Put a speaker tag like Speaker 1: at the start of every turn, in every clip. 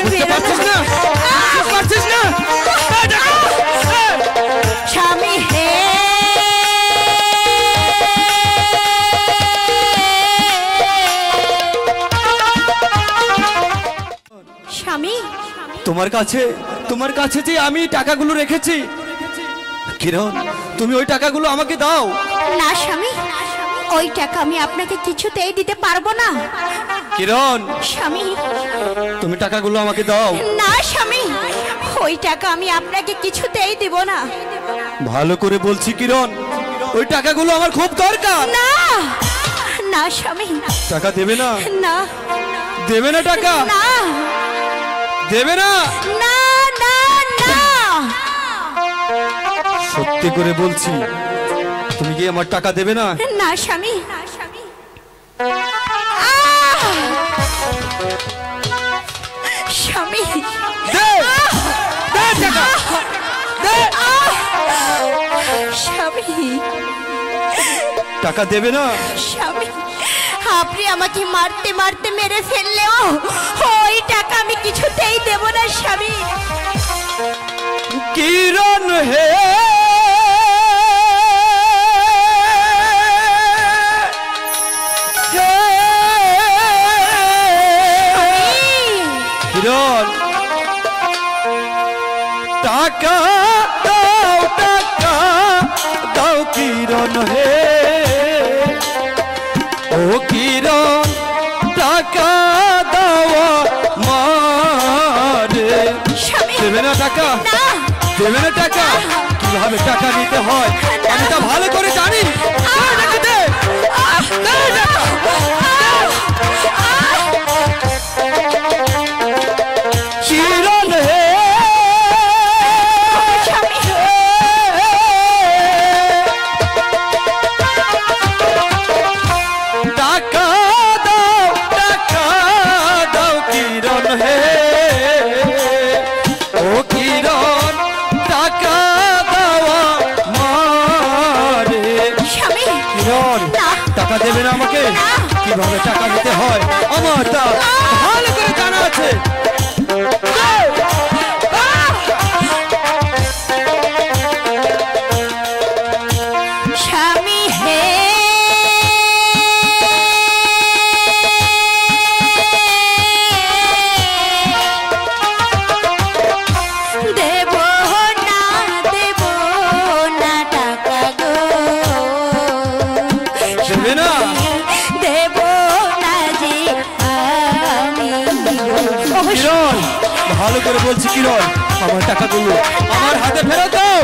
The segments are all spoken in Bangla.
Speaker 1: বুঝতে পারছিস না? বুঝতে পারছিস না?
Speaker 2: স্বামী হে স্বামী,
Speaker 1: তোমার কাছে যে আমি টাকাগুলো রেখেছি, কিরণ তুমি ওই টাকাগুলো আমাকে দাও।
Speaker 2: না স্বামী, ওই টাকা আমি আপনাকে কিছুতেই দিতে পারবো না।
Speaker 1: কিরণ
Speaker 2: স্বামী,
Speaker 1: তুমি টাকাগুলো আমাকে দাও।
Speaker 2: না স্বামী, ওই টাকা আমি আপনাকে কিছুতেই দিব না।
Speaker 1: ভালো করে বলছি কিরণ, ওই টাকাগুলো আমার খুব দরকার।
Speaker 2: না না স্বামী,
Speaker 1: টাকা দেবে না?
Speaker 2: না
Speaker 1: দেবে না টাকা?
Speaker 2: না
Speaker 1: দেবে না?
Speaker 2: না না না,
Speaker 1: সত্যি করে বলছি, তুমি কি আমার টাকা দেবে না?
Speaker 2: না স্বামী। স্বামী,
Speaker 1: দে দে টাকা দে।
Speaker 2: স্বামী,
Speaker 1: টাকা দেবে না?
Speaker 2: স্বামী, আপনি আমাকে মারতে মারতে মেরে ফেললেও ওই টাকা আমি কিছুতেই দেব না স্বামী।
Speaker 1: কিরণ হে কিরণ, টাকা দাও, টাকা দাও কিরণ হে। ও কিরণ, টাকা দাও মারে। দেবে না টাকা? দেবে না টাকা? কিভাবে টাকা নিতে হয় আমি তা ভালো করে জানি। কিরণ হে টাকা দাও, টাকা দাও কিরণ হে। ও কিরণ, টাকা দাও মারে। কিরণ, টাকা দেবে না আমাকে? কিভাবে টাকা দিতে হয় আমার তা ভালো করে জানা আছে।
Speaker 2: স্বামী হে দেব না, দেব না টাকা গো।
Speaker 1: দেবে না?
Speaker 2: দেব না যে আমি।
Speaker 1: কিরণ, ভালো করে বলছি কিরণ, আমার টাকাগুলো আমার হাতে ফেরত দাও।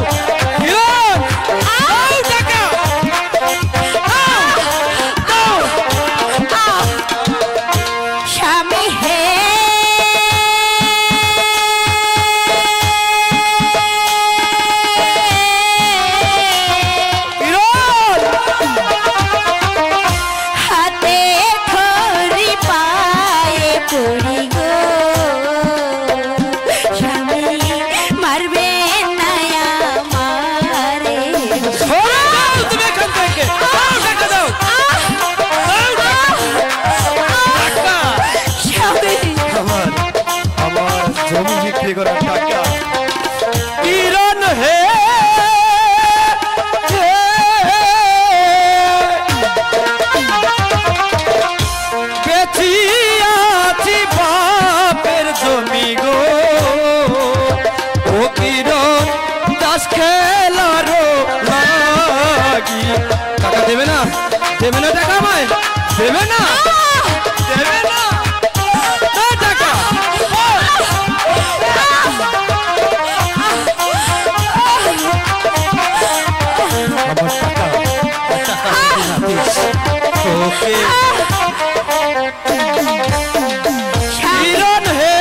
Speaker 1: কিরণ, দাও টাকা, দাও, দাও।
Speaker 2: স্বামী হে
Speaker 1: কিরণ,
Speaker 2: হাতে ধরি পায়ে পড়ি গো। স্বামী মারবে না আমারে।
Speaker 1: সরে যাও তুমি এখান থেকে। দাও টাকা, দাও। দাও টাকা।
Speaker 2: স্বামী,
Speaker 1: আমার জমি বিক্রি করার টাকা। কিরণ হে বেচি আছি বাপের জমি গো। ও কিরণ, দাস খেলারো লাগি। টাকা দেবে না? দেবে না টাকা আমায়? দেবে না? দেবে না? দাও টাকা। আমার টাকা, টাকা যদি না দিস তোকে। কিরণ হে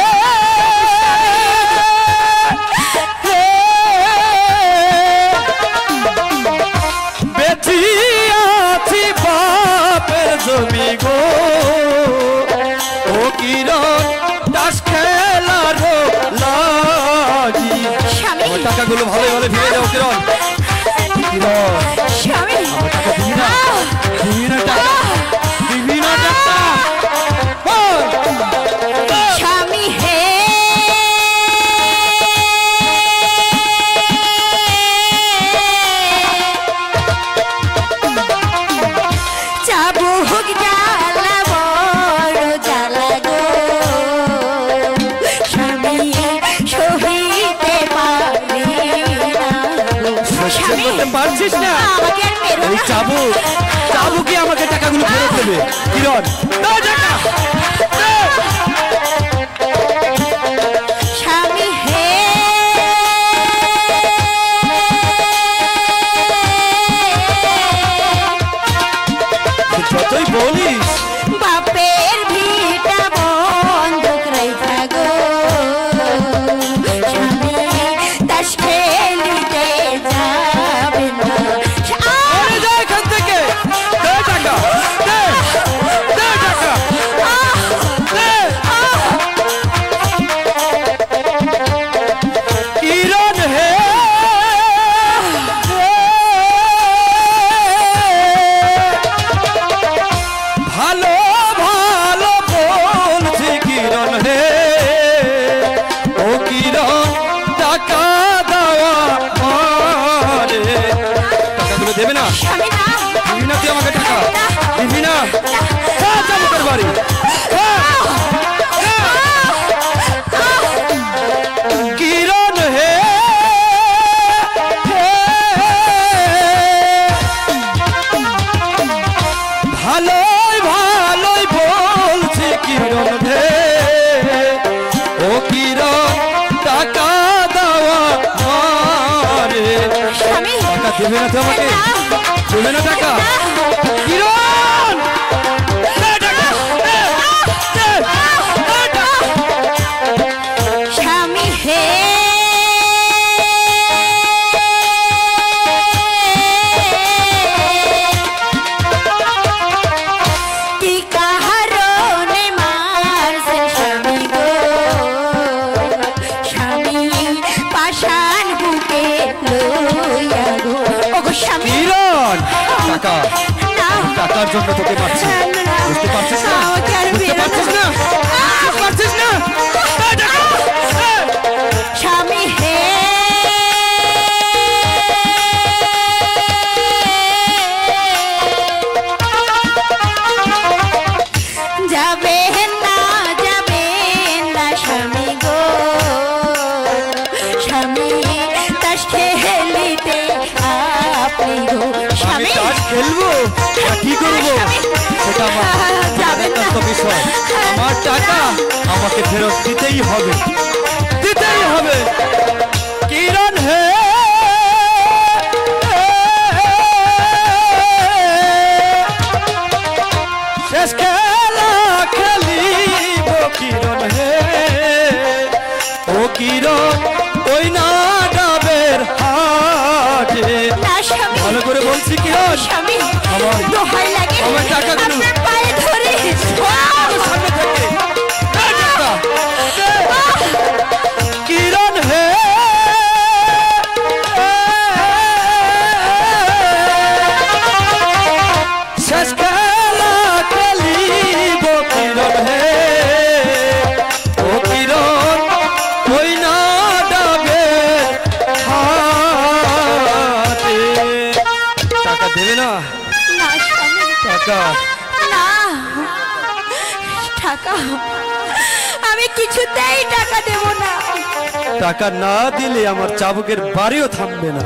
Speaker 1: বেচি আছি বাপের জমি গো। ও কিরণ, দাস খেলারো লাগি। আমার টাকাগুলো ভালো ভালো ফিরে যাও কিরণ। কিরণ,
Speaker 2: স্বামী,
Speaker 1: আমার টাকা দিবি না? দিবি না টাকা? দিবি না টাকা?
Speaker 2: স্বামী হে
Speaker 1: পারছিস না
Speaker 2: আমাকে আর মেরো
Speaker 1: এই
Speaker 2: না
Speaker 1: চাবুক আমাকে টাকাগুলো ফেরত দেবে কিরণ দাও টাকা
Speaker 2: স্বামী হে
Speaker 1: যতই বলিস
Speaker 2: বাপের ভিটা বন্ধক রাইখা গো স্বামী তাস খেলিতে যাবে না
Speaker 1: আরে যা এখান থেকে দে টাকা দে দে টাকা দে কিরণ হে ভালো ভালো বলছি কিরণ হে ও কিরণ টাকা দেওয়া মারে টাকাগুলো দেবে না
Speaker 2: স্বামী না
Speaker 1: দিবি না তুই আমাকে টাকা দিবি না হ্যাঁ যাবো তোর বাড়ি কিরণ হে ভালোই ভালোই বলছি কিরণ হে ও কিরণ টাকা দেওয়া মারে
Speaker 2: স্বামী
Speaker 1: টাকা দেবে না তো আমাকে দেবে না টাকা কিরণ দে টাকা দে, দে, দে টাকা।
Speaker 2: স্বামী হে কি কাহারনে মারছে স্বামী গো স্বামী পাষাণ বুকে লইয়া গো ওগো স্বামী
Speaker 1: কিরণ টাকা
Speaker 2: না
Speaker 1: টাকার জন্য তোকে মারছি বুঝতে পারছিস না
Speaker 2: আমাকে আর
Speaker 1: বুঝতে
Speaker 2: মেরো
Speaker 1: পারছিস না বুঝতে পারছিস না দে টাকা, দে।
Speaker 2: স্বামী হে যাবে না স্বামী গো স্বামী তাস খেলিতে আপনি গো
Speaker 1: আমি
Speaker 2: স্বামী
Speaker 1: তাস খেলবো না কি করবো সেটা আমার
Speaker 2: যাবেন না
Speaker 1: একান্ত বিষয় আমার টাকা আমাকে ফেরত দিতেই হবে দিতেই হবে কিরণ হে শেষ খেলা খেলিব কিরণ হে ও কিরণ ওই না ডাবের হাটে
Speaker 2: না স্বামী
Speaker 1: ভালো করে বলছি কিরণ
Speaker 2: স্বামী
Speaker 1: আমার
Speaker 2: দোহাই লাগে
Speaker 1: আমার টাকাগুলো
Speaker 2: আপনার পায়ে ধরে
Speaker 1: সামনে থেকে দে টাকা, দে। কিরণ হে শেষ খেলা খেলিব কিরণ হে ও কিরণ ওই না ডাবে হাতে টাকা দেবে না
Speaker 2: না স্বামী
Speaker 1: টাকা
Speaker 2: না টাকা আমি কিছুতেই টাকা দেব না
Speaker 1: টাকা না দিলে আমার চাবুকের বাড়িও থামবে না